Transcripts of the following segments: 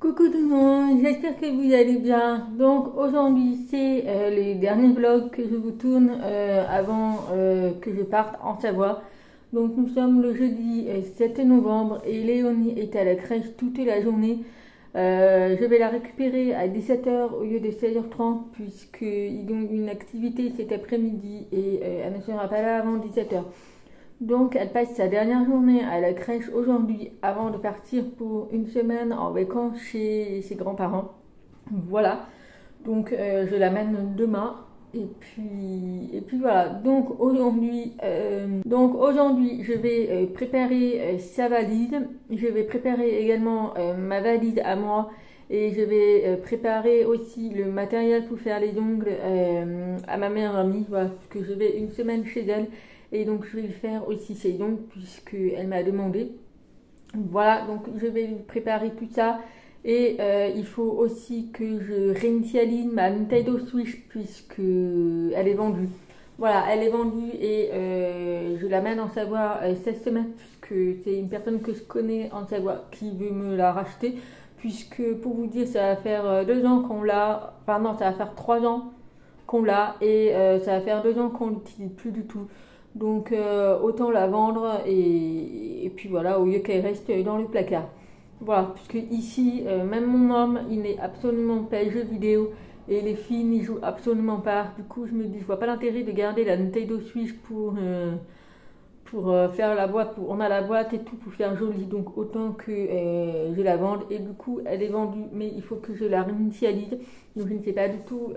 Coucou tout le monde, j'espère que vous allez bien. Donc aujourd'hui c'est le dernier vlog que je vous tourne avant que je parte en Savoie. Donc nous sommes le jeudi 7 novembre et Léonie est à la crèche toute la journée. Je vais la récupérer à 17h au lieu de 16h30 puisqu'ils ont une activité cet après-midi et elle ne sera pas là avant 17h. Donc elle passe sa dernière journée à la crèche aujourd'hui avant de partir pour une semaine en vacances chez ses grands-parents. Voilà, donc je l'amène demain. Et puis voilà, donc aujourd'hui je vais préparer sa valise. Je vais préparer également ma valise à moi. Et je vais préparer aussi le matériel pour faire les ongles à ma meilleure amie, voilà, parce que je vais une semaine chez elle. Et donc je vais lui faire aussi ses ongles puisqu'elle m'a demandé. Voilà, donc je vais lui préparer tout ça. Et il faut aussi que je réinitialise ma Nintendo Switch puisqu'elle est vendue. Voilà, elle est vendue et je l'amène en Savoie cette semaine puisque c'est une personne que je connais en Savoie qui veut me la racheter. Puisque pour vous dire, ça va faire 2 ans qu'on l'a, enfin non, ça va faire 3 ans qu'on l'a et ça va faire 2 ans qu'on l'utilise plus du tout. Donc autant la vendre et puis voilà, au lieu qu'elle reste dans le placard. Voilà, puisque ici, même mon homme, il n'est absolument pas jeu vidéo et les filles n'y jouent absolument pas. Du coup, je me dis, je vois pas l'intérêt de garder la Nintendo Switch pour faire la boîte. On a la boîte et tout pour faire joli, donc autant que je la vende. Et du coup, elle est vendue, mais il faut que je la réinitialise. Donc je ne sais pas du tout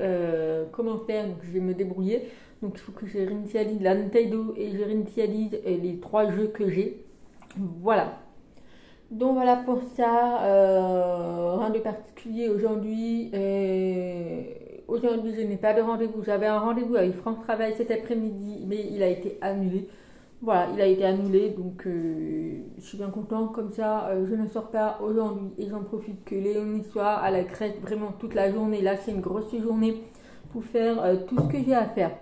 comment faire, donc je vais me débrouiller. Donc il faut que je réinitialise la Nintendo et je réinitialise les 3 jeux que j'ai. Voilà. Donc voilà pour ça, rien de particulier aujourd'hui. Aujourd'hui je n'ai pas de rendez-vous. J'avais un rendez-vous avec France Travail cet après-midi, mais il a été annulé. Voilà, il a été annulé, donc je suis bien contente. Comme ça, je ne sors pas aujourd'hui et j'en profite que Léonie soit à la crèche vraiment toute la journée. Là, c'est une grosse journée pour faire tout ce que j'ai à faire.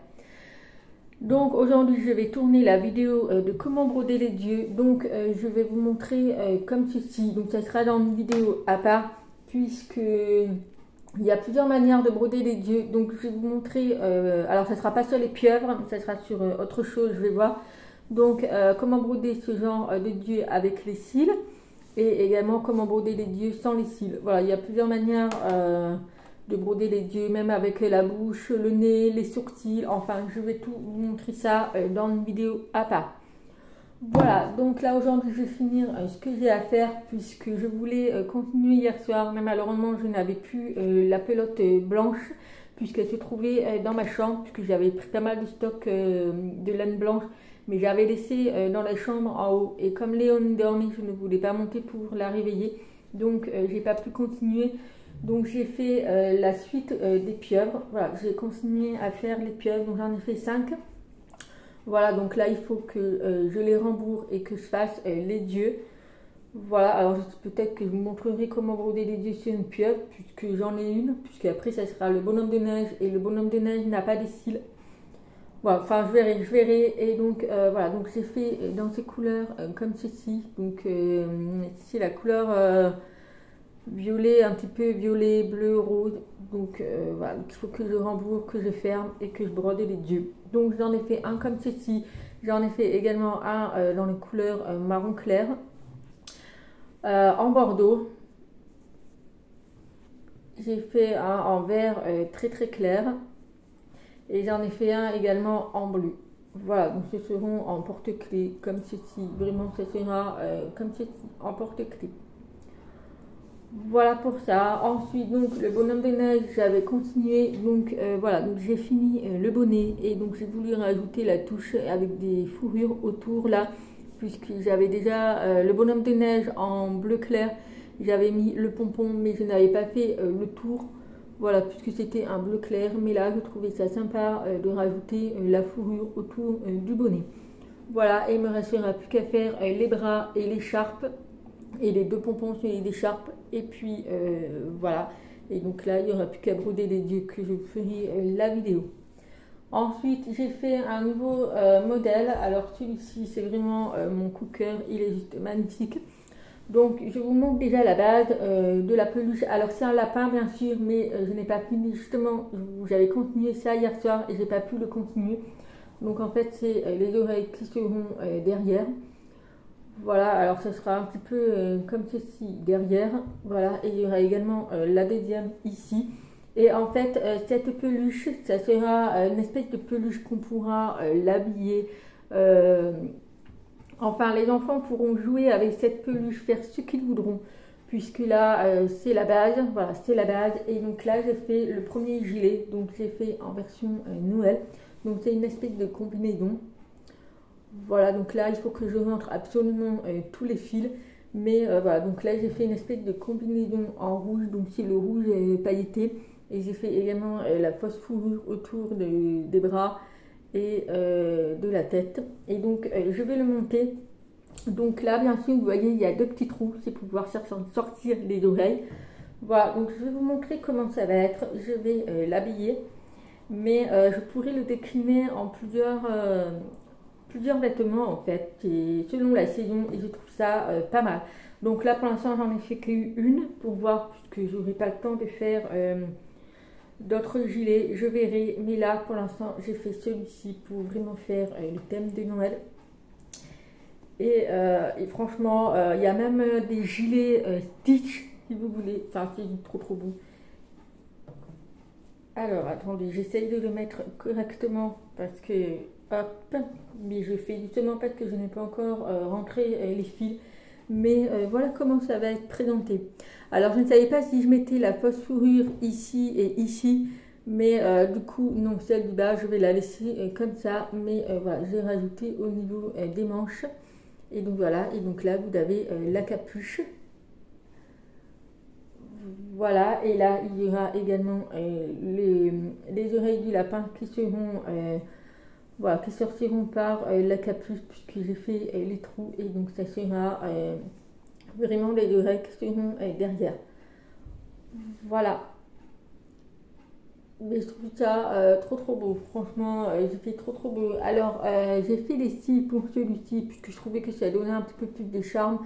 Donc aujourd'hui, je vais tourner la vidéo de comment broder les yeux. Donc je vais vous montrer comme ceci. Donc ça sera dans une vidéo à part puisque il y a plusieurs manières de broder les yeux. Donc je vais vous montrer. Alors ça sera pas sur les pieuvres, ça sera sur autre chose. Je vais voir. Donc comment broder ce genre de yeux avec les cils et également comment broder les yeux sans les cils. Voilà, il y a plusieurs manières de broder les yeux, même avec la bouche, le nez, les sourcils. Enfin, je vais tout vous montrer ça dans une vidéo à part. Voilà, donc là aujourd'hui je vais finir ce que j'ai à faire puisque je voulais continuer hier soir, mais malheureusement je n'avais plus la pelote blanche puisqu'elle se trouvait dans ma chambre, puisque j'avais pris pas mal de stock de laine blanche, mais j'avais laissé dans la chambre en haut. Et comme Léonie dormait, je ne voulais pas monter pour la réveiller, donc j'ai pas pu continuer. Donc j'ai fait la suite des pieuvres. Voilà, j'ai continué à faire les pieuvres, donc j'en ai fait 5. Voilà, donc là il faut que je les rembourre et que je fasse les yeux. Voilà, alors peut-être que je vous montrerai comment broder les yeux sur une pieuvre, puisque j'en ai une, puisque après ça sera le bonhomme de neige, et le bonhomme de neige n'a pas de cils. Voilà, enfin je verrai, et donc voilà, donc j'ai fait dans ces couleurs comme ceci. Donc c'est la couleur violet, un petit peu violet, bleu, rose. Donc voilà, donc il faut que je rembourre, que je ferme et que je brode les yeux. Donc j'en ai fait un comme ceci, j'en ai fait également un dans les couleurs marron clair, en bordeaux. J'ai fait un en vert très très clair et j'en ai fait un également en bleu. Voilà, donc ce seront en porte-clés comme ceci. Vraiment, ce sera comme ceci en porte-clés. Voilà pour ça. Ensuite, donc le bonhomme de neige, j'avais continué. Donc voilà, donc j'ai fini le bonnet et donc j'ai voulu rajouter la touche avec des fourrures autour là, puisque j'avais déjà le bonhomme de neige en bleu clair. J'avais mis le pompon, mais je n'avais pas fait le tour. Voilà, puisque c'était un bleu clair. Mais là, je trouvais ça sympa de rajouter la fourrure autour du bonnet. Voilà, et il me restera plus qu'à faire les bras et l'écharpe. Et les 2 pompons sur les écharpes. Et puis voilà. Et donc là, il n'y aura plus qu'à broder les yeux que je ferai la vidéo. Ensuite, j'ai fait un nouveau modèle. Alors celui-ci, c'est vraiment mon coup de cœur. Il est juste magnifique. Donc je vous montre déjà la base de la peluche. Alors c'est un lapin bien sûr, mais je n'ai pas fini justement, j'avais continué ça hier soir et j'ai pas pu le continuer. Donc en fait c'est les oreilles qui seront derrière. Voilà, alors ça sera un petit peu comme ceci derrière. Voilà, et il y aura également la deuxième ici. Et en fait cette peluche, ça sera une espèce de peluche qu'on pourra l'habiller. Enfin, les enfants pourront jouer avec cette peluche, faire ce qu'ils voudront, puisque là, c'est la base, voilà, c'est la base. Et donc là, j'ai fait le premier gilet, donc j'ai fait en version Noël. Donc c'est une espèce de combinaison. Voilà, donc là, il faut que je rentre absolument tous les fils. Mais voilà, donc là, j'ai fait une espèce de combinaison en rouge, donc c'est le rouge pailleté. Et j'ai fait également la fausse fourrure autour des bras et de la tête. Et donc je vais le monter. Donc là bien sûr vous voyez il y a deux petits trous, c'est pour pouvoir sortir les oreilles. Voilà, donc je vais vous montrer comment ça va être. Je vais l'habiller, mais je pourrais le décliner en plusieurs vêtements en fait, et selon la saison, et je trouve ça pas mal. Donc là pour l'instant j'en ai fait qu'une pour voir, puisque j'aurai pas le temps de faire d'autres gilets, je verrai, mais là pour l'instant j'ai fait celui-ci pour vraiment faire le thème de Noël. Et franchement il y a même des gilets Stitch si vous voulez, enfin c'est trop beau. Alors attendez, j'essaye de le mettre correctement parce que hop, mais je fais justement parce que je n'ai pas encore rentré les fils. Mais voilà comment ça va être présenté. Alors je ne savais pas si je mettais la fausse fourrure ici et ici, mais du coup non, celle du bas je vais la laisser comme ça, mais voilà, j'ai rajouté au niveau des manches. Et donc voilà, et donc là vous avez la capuche. Voilà, et là il y aura également les oreilles du lapin qui seront voilà, qui sortiront par la capuche, puisque j'ai fait les trous, et donc ça sera vraiment les oreilles qui seront derrière. Voilà. Mais je trouve ça trop beau, franchement, j'ai fait trop beau. Alors j'ai fait les cils pour celui-ci, puisque je trouvais que ça donnait un petit peu plus de charme.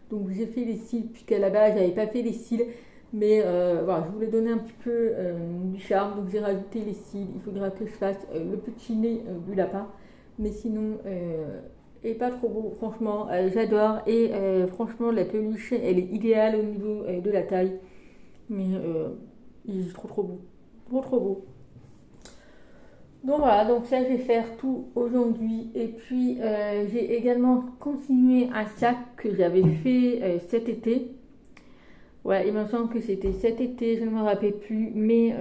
Donc j'ai fait les cils, puisqu'à la base j'avais pas fait les cils. Mais voilà, je voulais donner un petit peu du charme, donc j'ai rajouté les cils. Il faudra que je fasse le petit nez du lapin, mais sinon, est pas trop beau, franchement, j'adore. Et franchement, la peluche, elle est idéale au niveau de la taille, mais il est trop beau, trop beau. Donc voilà, donc ça je vais faire tout aujourd'hui. Et puis j'ai également continué un sac que j'avais fait cet été. Ouais, il me semble que c'était cet été, je ne me rappelle plus, mais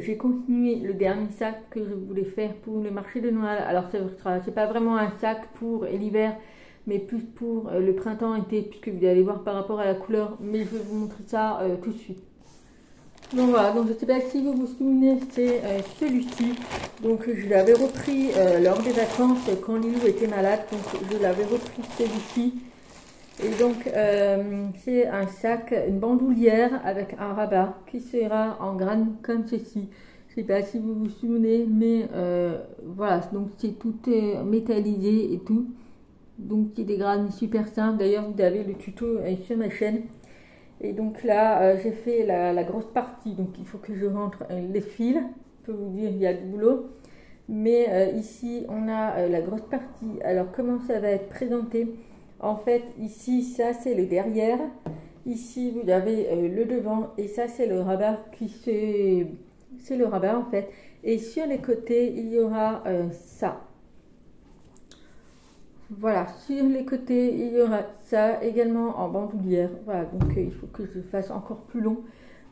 j'ai continué le dernier sac que je voulais faire pour le marché de Noël. Alors c'est pas vraiment un sac pour l'hiver, mais plus pour le printemps-été, puisque vous allez voir par rapport à la couleur, mais je vais vous montrer ça tout de suite. Donc voilà, donc je ne sais pas si vous vous souvenez, c'est celui-ci. Donc je l'avais repris lors des vacances quand Lilou était malade, donc je l'avais repris celui-ci. Et donc c'est un sac, une bandoulière avec un rabat qui sera en graines comme ceci. Je ne sais pas si vous vous souvenez, mais voilà, donc c'est tout métallisé et tout. Donc c'est des graines super simples. D'ailleurs vous avez le tuto sur ma chaîne. Et donc là j'ai fait la grosse partie, donc il faut que je rentre les fils. Je peux vous dire il y a du boulot. Mais ici on a la grosse partie. Alors comment ça va être présenté? En fait, ici, ça c'est le derrière. Ici, vous avez le devant. Et ça, c'est le rabat c'est le rabat en fait. Et sur les côtés, il y aura ça. Voilà, sur les côtés, il y aura ça également en bandoulière. Voilà, donc il faut que je fasse encore plus long.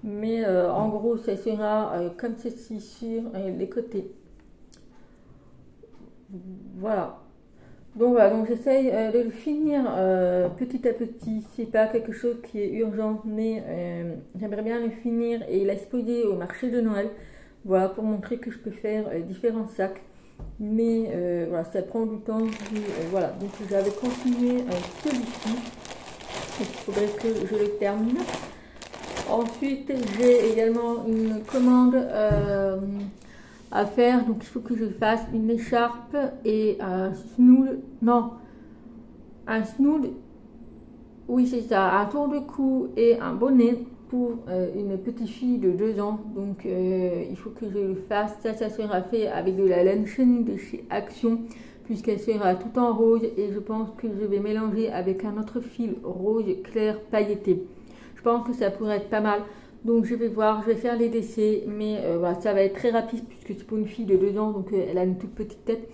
Mais en gros, ça sera comme ceci sur les côtés. Voilà. Donc voilà, donc j'essaye de le finir petit à petit. C'est pas quelque chose qui est urgent, mais j'aimerais bien le finir et l'exposer au marché de Noël. Voilà, pour montrer que je peux faire différents sacs. Mais voilà, ça prend du temps. Voilà, donc j'avais continué celui-ci. Il faudrait que je le termine. Ensuite, j'ai également une commande à faire, donc il faut que je fasse une écharpe et un snood, non, un snood Oui, c'est ça, un tour de cou et un bonnet pour une petite fille de 2 ans. Donc il faut que je le fasse. Ça sera fait avec de la laine chenille de chez Action, puisqu'elle sera tout en rose. Et je pense que je vais mélanger avec un autre fil rose clair pailleté. Je pense que ça pourrait être pas mal. Donc je vais voir, je vais faire les décès. Mais voilà, ça va être très rapide puisque c'est pour une fille de 2 ans. Donc elle a une toute petite tête.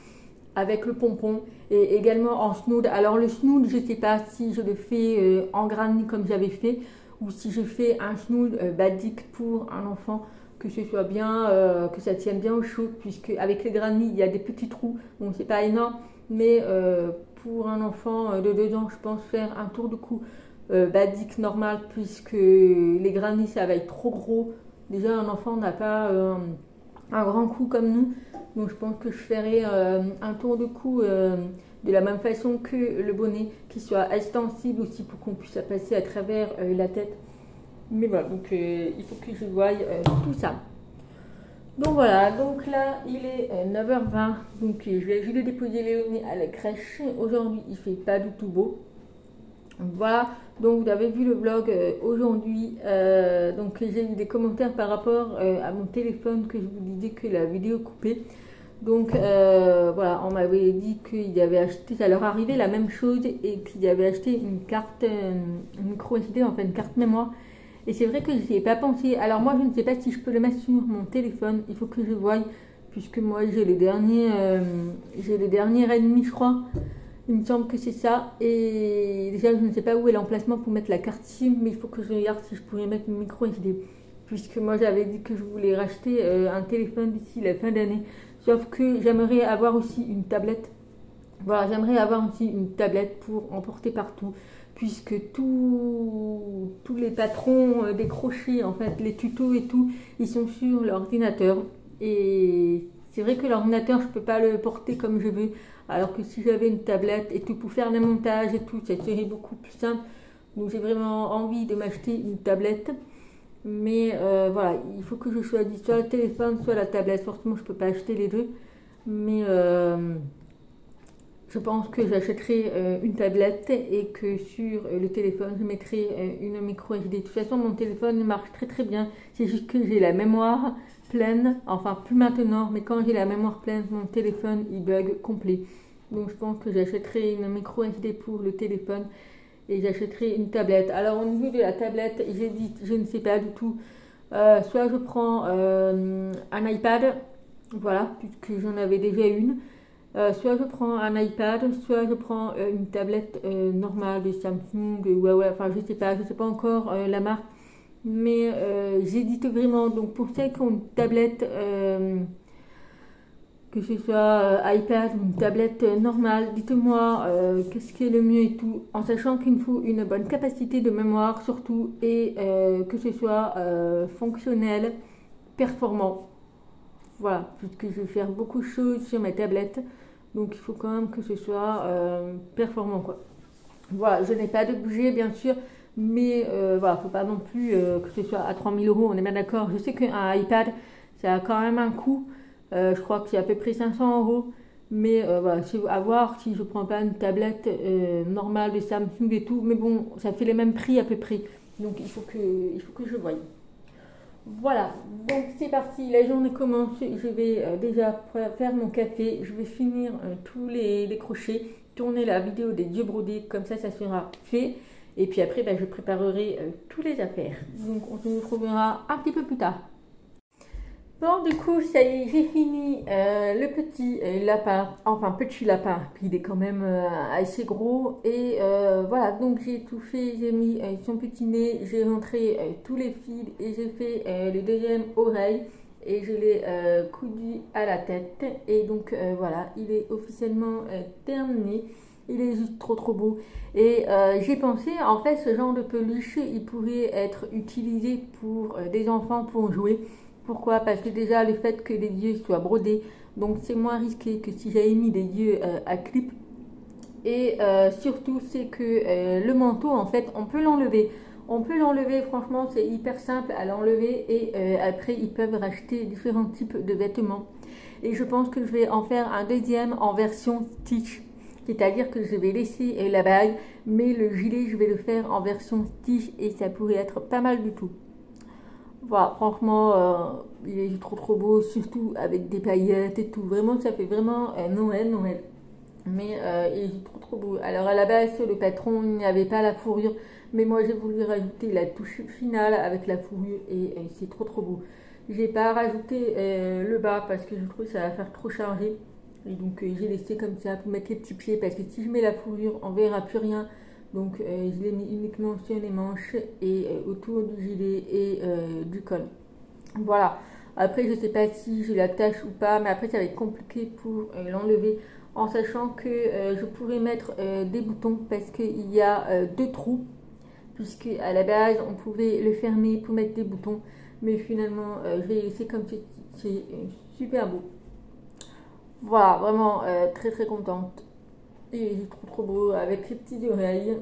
Avec le pompon et également en snood. Alors le snood, je ne sais pas si je le fais en granny comme j'avais fait ou si je fais un snood basique pour un enfant, que ce soit bien, que ça tienne bien au chaud, puisque avec les granny il y a des petits trous, bon c'est pas énorme, mais pour un enfant de 2 ans, je pense faire un tour de cou basique normal, puisque les granny ça va être trop gros. Déjà un enfant n'a pas un grand cou comme nous. Donc je pense que je ferai un tour de cou de la même façon que le bonnet, qui soit extensible aussi pour qu'on puisse passer à travers la tête. Mais voilà, donc il faut que je voie tout ça. Donc voilà, donc là il est 9h20, donc je vais juste déposer Léonie à la crèche. Aujourd'hui il fait pas du tout beau. Voilà, donc vous avez vu le vlog aujourd'hui, donc j'ai eu des commentaires par rapport à mon téléphone, que je vous disais que la vidéo coupée. Donc voilà, on m'avait dit qu'ils avaient acheté, ça leur arrivait la même chose et qu'ils avaient acheté une carte micro SD, enfin une carte mémoire. Et c'est vrai que je n'y ai pas pensé. Alors moi je ne sais pas si je peux le mettre sur mon téléphone, il faut que je voie, puisque moi j'ai les derniers Redmi je crois. Il me semble que c'est ça. Et déjà, je ne sais pas où est l'emplacement pour mettre la carte SIM, mais il faut que je regarde si je pourrais mettre une micro SD. Puisque moi, j'avais dit que je voulais racheter un téléphone d'ici la fin d'année. Sauf que j'aimerais avoir aussi une tablette. Voilà, j'aimerais avoir aussi une tablette pour emporter partout. Puisque tous les patrons décrochés, en fait, les tutos et tout, ils sont sur l'ordinateur. Et c'est vrai que l'ordinateur, je ne peux pas le porter comme je veux. Alors que si j'avais une tablette et tout pour faire les montages et tout, ça serait beaucoup plus simple. Donc j'ai vraiment envie de m'acheter une tablette. Mais voilà, il faut que je choisisse soit le téléphone, soit la tablette. Forcément, je ne peux pas acheter les deux. Mais je pense que j'achèterai une tablette et que sur le téléphone, je mettrai une micro SD. De toute façon, mon téléphone marche très très bien. C'est juste que j'ai la mémoire pleine. Enfin, plus maintenant, mais quand j'ai la mémoire pleine, mon téléphone, il bug complet. Donc, je pense que j'achèterai une micro SD pour le téléphone et j'achèterai une tablette. Alors, au niveau de la tablette, j'ai dit, je ne sais pas du tout. Soit je prends un iPad, voilà, puisque j'en avais déjà une. Soit je prends un iPad, soit je prends une tablette normale de Samsung, de Huawei, enfin je sais pas encore la marque, mais j'hésite vraiment. Donc pour celles qui ont une tablette, que ce soit iPad ou une tablette normale, dites-moi qu'est-ce qui est le mieux et tout, en sachant qu'il me faut une bonne capacité de mémoire surtout, et que ce soit fonctionnel, performant. Voilà, puisque je vais faire beaucoup de choses sur ma tablette. Donc il faut quand même que ce soit performant quoi. Voilà, je n'ai pas de budget bien sûr, mais voilà, faut pas non plus que ce soit à 3000 €, on est bien d'accord. Je sais qu'un iPad, ça a quand même un coût, je crois que c'est à peu près 500 €. Mais voilà, c'est à voir si je prends pas une tablette normale de Samsung et tout. Mais bon, ça fait les mêmes prix à peu près. Donc il faut que je voie. Voilà, donc c'est parti, la journée commence, je vais déjà faire mon café, je vais finir tous les crochets, tourner la vidéo des dieux brodés, comme ça sera fait, et puis après je préparerai toutes les affaires. Donc on se retrouvera un petit peu plus tard. Bon, du coup, ça y est, j'ai fini le petit lapin, enfin petit lapin, puis il est quand même assez gros. Et voilà, donc j'ai tout fait, j'ai mis son petit nez, j'ai rentré tous les fils et j'ai fait le deuxième oreille et je l'ai coudu à la tête. Et donc voilà, il est officiellement terminé. Il est juste trop trop beau. Et j'ai pensé, en fait, ce genre de peluche, il pourrait être utilisé pour des enfants pour jouer. Pourquoi? Parce que déjà le fait que les yeux soient brodés, donc c'est moins risqué que si j'avais mis des yeux à clip. Et surtout c'est que le manteau en fait on peut l'enlever. On peut l'enlever, franchement c'est hyper simple à l'enlever et après ils peuvent racheter différents types de vêtements. Et je pense que je vais en faire un deuxième en version Stitch. C'est-à-dire que je vais laisser la bague, mais le gilet, je vais le faire en version Stitch et ça pourrait être pas mal du tout. Voilà, franchement, il est trop beau, surtout avec des paillettes et tout. Vraiment, ça fait vraiment Noël. Mais il est trop beau. Alors à la base, sur le patron, il n'y avait pas la fourrure. Mais moi, j'ai voulu rajouter la touche finale avec la fourrure et c'est trop beau. J'ai pas rajouté le bas parce que je trouve que ça va faire trop chargé. Et donc j'ai laissé comme ça pour mettre les petits pieds parce que si je mets la fourrure, on verra plus rien. Donc je l'ai mis uniquement sur les manches et autour du gilet et du col. Voilà. Après, je sais pas si je l'attache ou pas, mais après ça va être compliqué pour l'enlever en sachant que je pourrais mettre des boutons parce qu'il y a deux trous puisque à la base on pouvait le fermer pour mettre des boutons, mais finalement je vais laisser comme ceci. C'est super beau. Voilà, vraiment très contente. Et il est trop beau avec les petites oreilles.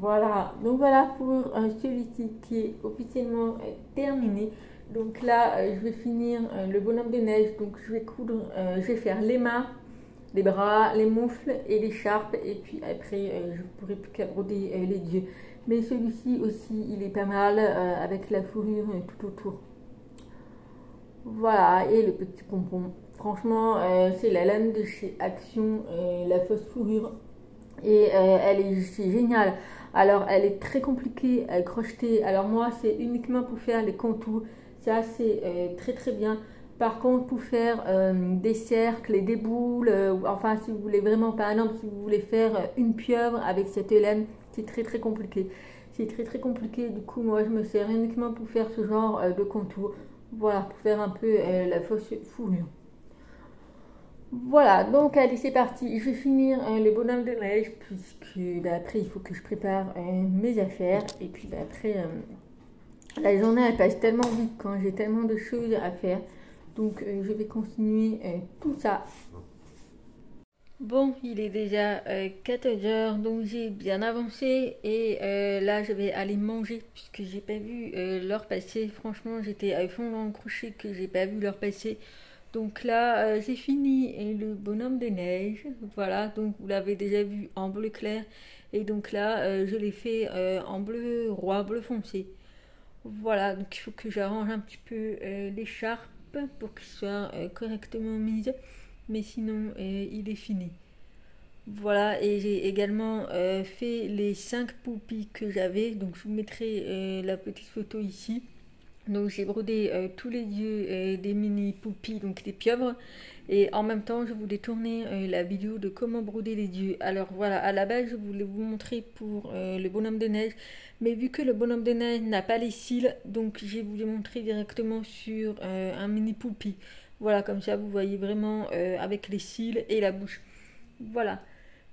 Voilà, donc voilà pour celui-ci qui est officiellement terminé. Donc là, je vais finir le bonhomme de neige. Donc je vais coudre, je vais faire les mains, les bras, les moufles et l'écharpe. Et puis après, je pourrai plus qu'à broder les yeux. Mais celui-ci aussi, il est pas mal avec la fourrure tout autour. Voilà, et le petit pompon. Franchement, c'est la laine de chez Action, la fausse fourrure. Et c'est génial. Alors, elle est très compliquée à crocheter. Alors, moi, c'est uniquement pour faire les contours. Ça, c'est très bien. Par contre, pour faire des cercles et des boules, enfin, si vous voulez vraiment, par exemple, si vous voulez faire une pieuvre avec cette laine, c'est très compliqué. C'est très compliqué. Du coup, moi, je me sers uniquement pour faire ce genre de contours. Voilà, pour faire un peu la fausse fourrure. Voilà, donc allez, c'est parti. Je vais finir les bonhommes de neige puisque après il faut que je prépare mes affaires. Et puis après, la journée elle passe tellement vite quand j'ai tellement de choses à faire. Donc je vais continuer tout ça. Bon, il est déjà 14h, donc j'ai bien avancé et là je vais aller manger puisque j'ai pas vu l'heure passer. Franchement, j'étais à fond dans le crochet que j'ai pas vu l'heure passer. Donc là, j'ai fini le bonhomme de neige. Voilà, donc vous l'avez déjà vu en bleu clair. Et donc là, je l'ai fait en bleu roi, bleu foncé. Voilà, donc il faut que j'arrange un petit peu l'écharpe pour qu'il soit correctement mise. Mais sinon, il est fini. Voilà, et j'ai également fait les 5 poupées que j'avais. Donc je vous mettrai la petite photo ici. Donc j'ai brodé tous les yeux des mini poupées, donc des pieuvres. Et en même temps, je voulais tourner la vidéo de comment broder les yeux. Alors voilà, à la base, je voulais vous montrer pour le bonhomme de neige. Mais vu que le bonhomme de neige n'a pas les cils, donc j'ai voulu montrer directement sur un mini poupée. Voilà, comme ça, vous voyez vraiment avec les cils et la bouche. Voilà.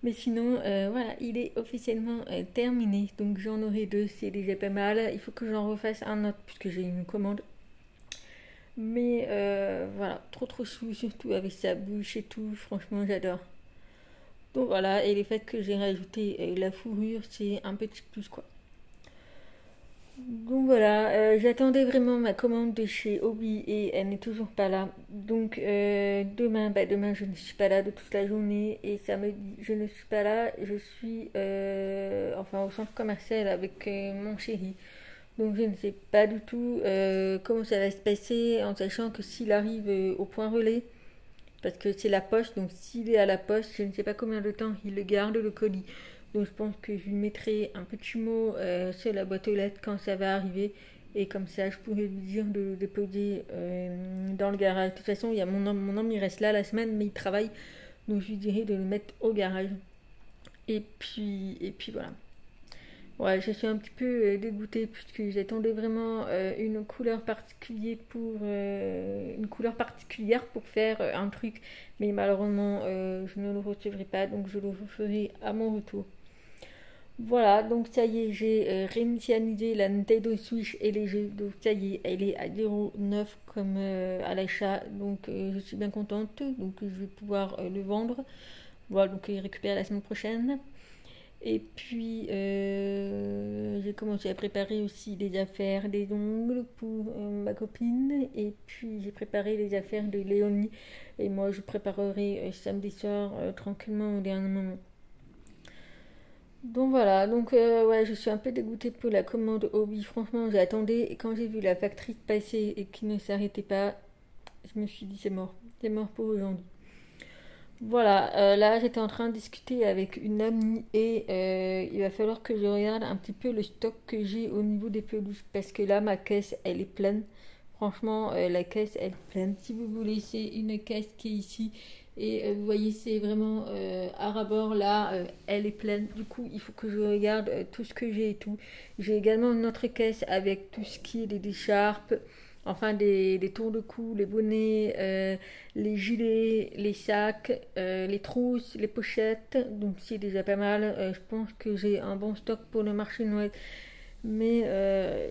Mais sinon, voilà, il est officiellement terminé. Donc j'en aurai 2, c'est déjà pas mal. Il faut que j'en refasse un autre puisque j'ai une commande. Mais voilà, trop chou, surtout avec sa bouche et tout. Franchement, j'adore. Donc voilà, et le fait que j'ai rajouté la fourrure, c'est un petit plus quoi. Donc voilà, j'attendais vraiment ma commande de chez Obi et elle n'est toujours pas là. Donc demain je ne suis pas là de toute la journée et samedi je ne suis pas là, je suis au centre commercial avec mon chéri. Donc je ne sais pas du tout comment ça va se passer en sachant que s'il arrive au point relais, parce que c'est la poste, donc s'il est à la poste, je ne sais pas combien de temps il le garde le colis. Donc je pense que je lui mettrai un petit mot sur la boîte aux lettres quand ça va arriver. Et comme ça, je pourrais lui dire de le déposer dans le garage. De toute façon, il y a mon homme, il reste là la semaine, mais il travaille. Donc je lui dirai de le mettre au garage. Et puis voilà. Ouais, je suis un petit peu dégoûtée puisque j'attendais vraiment une couleur particulière pour faire un truc. Mais malheureusement, je ne le recevrai pas. Donc je le referai à mon retour. Voilà, donc ça y est, j'ai réinitialisé la Nintendo Switch et les jeux. Donc ça y est, elle est à 0,9 comme à l'achat. Donc je suis bien contente. Donc je vais pouvoir le vendre. Voilà, donc il récupère la semaine prochaine. Et puis, j'ai commencé à préparer aussi des affaires des ongles pour ma copine. Et puis, j'ai préparé les affaires de Léonie. Et moi, je préparerai samedi soir tranquillement au dernier moment. Donc voilà, donc ouais, je suis un peu dégoûtée pour la commande Hobby. Franchement, j'ai attendu et quand j'ai vu la factrice passer et qui ne s'arrêtait pas, je me suis dit c'est mort pour aujourd'hui. Voilà, là j'étais en train de discuter avec une amie et il va falloir que je regarde un petit peu le stock que j'ai au niveau des peluches parce que là ma caisse elle est pleine. Franchement, la caisse elle est pleine. Si vous voulez, c'est une caisse qui est ici et vous voyez, c'est vraiment à ras-bord là, elle est pleine. Du coup, il faut que je regarde tout ce que j'ai et tout. J'ai également une autre caisse avec tout ce qui est des écharpes, enfin des tours de cou, les bonnets, les gilets, les sacs, les trousses, les pochettes. Donc c'est déjà pas mal. Je pense que j'ai un bon stock pour le marché de Noël. Mais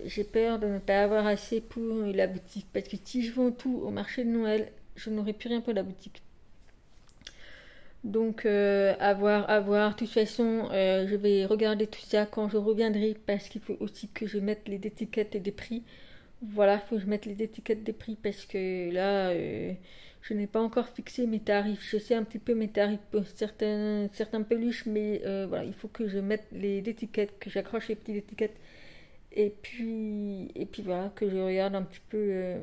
j'ai peur de ne pas avoir assez pour la boutique. Parce que si je vends tout au marché de Noël, je n'aurai plus rien pour la boutique. Donc à voir, à voir. De toute façon, je vais regarder tout ça quand je reviendrai. Parce qu'il faut aussi que je mette les étiquettes et des prix. Voilà, il faut que je mette les étiquettes des prix parce que là, je n'ai pas encore fixé mes tarifs. Je sais un petit peu mes tarifs pour certains peluches, mais voilà, il faut que je mette les étiquettes, que j'accroche les petites étiquettes. Et puis voilà, que je regarde un petit peu.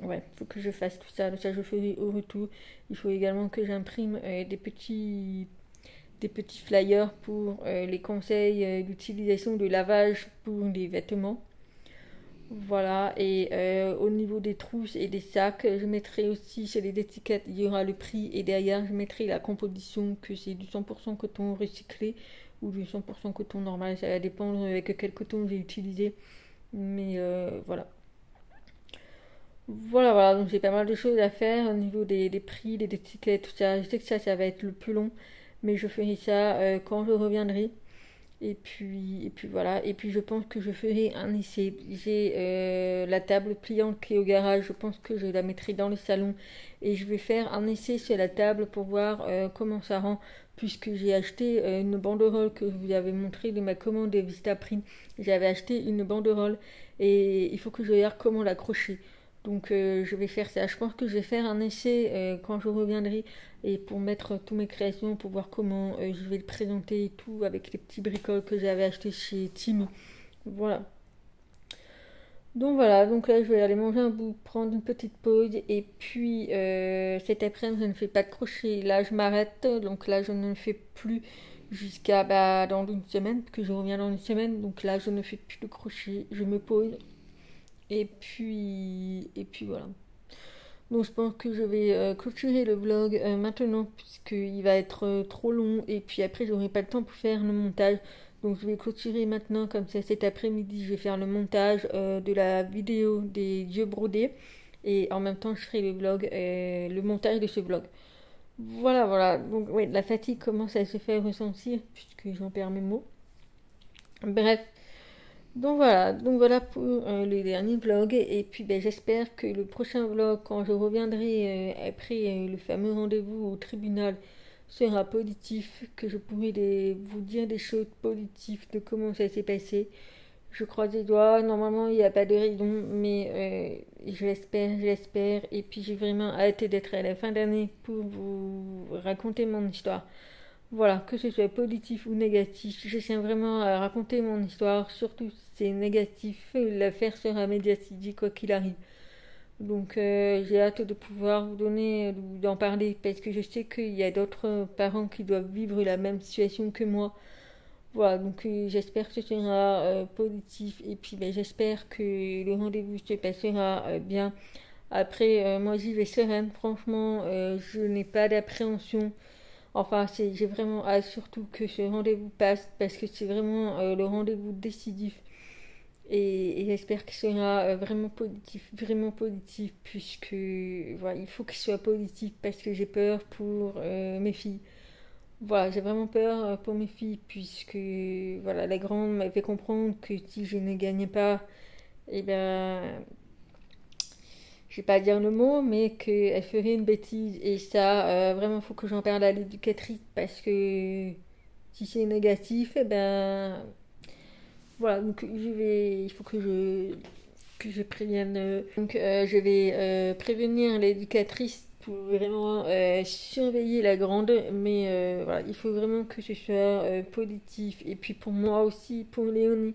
Ouais, il faut que je fasse tout ça. Ça, je ferai au retour. Il faut également que j'imprime des petits flyers pour les conseils d'utilisation de lavage pour les vêtements. Voilà, et au niveau des trousses et des sacs, je mettrai aussi sur les étiquettes, il y aura le prix et derrière je mettrai la composition, que c'est du 100% coton recyclé ou du 100% coton normal, ça va dépendre avec quel coton j'ai utilisé. Mais voilà. Voilà, voilà, donc j'ai pas mal de choses à faire au niveau des prix, des étiquettes, tout ça. Je sais que ça va être le plus long, mais je ferai ça quand je reviendrai. Et puis voilà. Et puis je pense que je ferai un essai. J'ai la table pliante qui est au garage. Je pense que je la mettrai dans le salon. Et je vais faire un essai sur la table pour voir comment ça rend. Puisque j'ai acheté une banderole que je vous avais montré de ma commande de Vistaprint. J'avais acheté une banderole. Et il faut que je regarde comment l'accrocher. Donc je vais faire ça. Je pense que je vais faire un essai quand je reviendrai et pour mettre toutes mes créations, pour voir comment je vais le présenter et tout avec les petits bricoles que j'avais acheté chez Tim. Voilà. Donc voilà, donc là je vais aller manger un bout, prendre une petite pause et puis cet après-midi je ne fais pas de crochet. Là je m'arrête, donc là je ne fais plus jusqu'à dans une semaine, parce que je reviens dans une semaine. Donc là je ne fais plus de crochet, je me pose et puis voilà. Donc je pense que je vais clôturer le vlog maintenant puisqu'il va être trop long et puis après j'aurai pas le temps pour faire le montage. Donc je vais clôturer maintenant comme ça cet après-midi je vais faire le montage de la vidéo des yeux brodés et en même temps je ferai le vlog, le montage de ce vlog. Voilà voilà, donc ouais, la fatigue commence à se faire ressentir puisque j'en perds mes mots. Bref, donc voilà pour le dernier vlog. Et puis j'espère que le prochain vlog, quand je reviendrai après le fameux rendez-vous au tribunal, sera positif, que je pourrai vous dire des choses positives de comment ça s'est passé. Je croise les doigts, normalement il n'y a pas de raison, mais j'espère. Et puis j'ai vraiment hâte d'être à la fin d'année pour vous raconter mon histoire. Voilà, que ce soit positif ou négatif, je tiens vraiment à raconter mon histoire, surtout si c'est négatif, l'affaire sera médiatisée quoi qu'il arrive. Donc j'ai hâte de pouvoir vous donner, d'en parler, parce que je sais qu'il y a d'autres parents qui doivent vivre la même situation que moi. Voilà, donc j'espère que ce sera positif, et puis j'espère que le rendez-vous se passera bien. Après, moi j'y vais sereine, franchement, je n'ai pas d'appréhension. Enfin, j'ai vraiment hâte surtout que ce rendez-vous passe parce que c'est vraiment le rendez-vous décisif et j'espère qu'il sera vraiment positif puisque voilà, il faut qu'il soit positif parce que j'ai peur pour mes filles. Voilà, j'ai vraiment peur pour mes filles puisque voilà, la grande m'a fait comprendre que si je ne gagnais pas, eh ben je vais pas dire le mot, mais qu'elle ferait une bêtise. Et ça, vraiment, faut que j'en parle à l'éducatrice parce que Si c'est négatif, voilà, donc il faut que je prévienne. Je vais prévenir l'éducatrice pour vraiment surveiller la grande, mais voilà, il faut vraiment que ce soit positif. Et puis pour moi aussi, pour Léonie,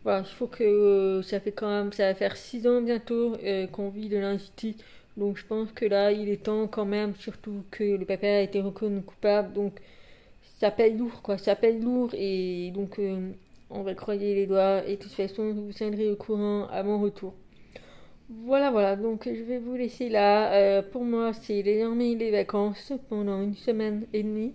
voilà, il faut que ça va faire 6 ans bientôt qu'on vit de l'injustice. Donc je pense que là, il est temps quand même, surtout que le papa a été reconnu coupable. Donc ça paye lourd, quoi. Ça paye lourd et donc on va croiser les doigts. Et de toute façon, je vous tiendrai au courant à mon retour. Voilà, voilà. Donc je vais vous laisser là. Pour moi, c'est désormais les vacances pendant une semaine et demie.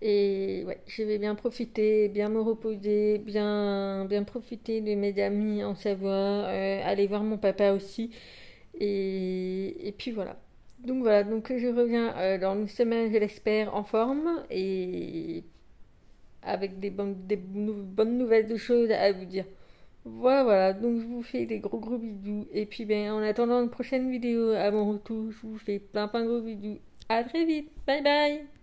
Et ouais, je vais bien profiter, bien me reposer, bien profiter de mes amis en Savoie, aller voir mon papa aussi. Et puis voilà, donc je reviens dans une semaine, je l'espère, en forme et avec bonnes nouvelles de choses à vous dire. Voilà, voilà, donc je vous fais des gros gros bisous. Et puis en attendant une prochaine vidéo à mon retour, je vous fais plein plein de gros bisous. À très vite, bye bye.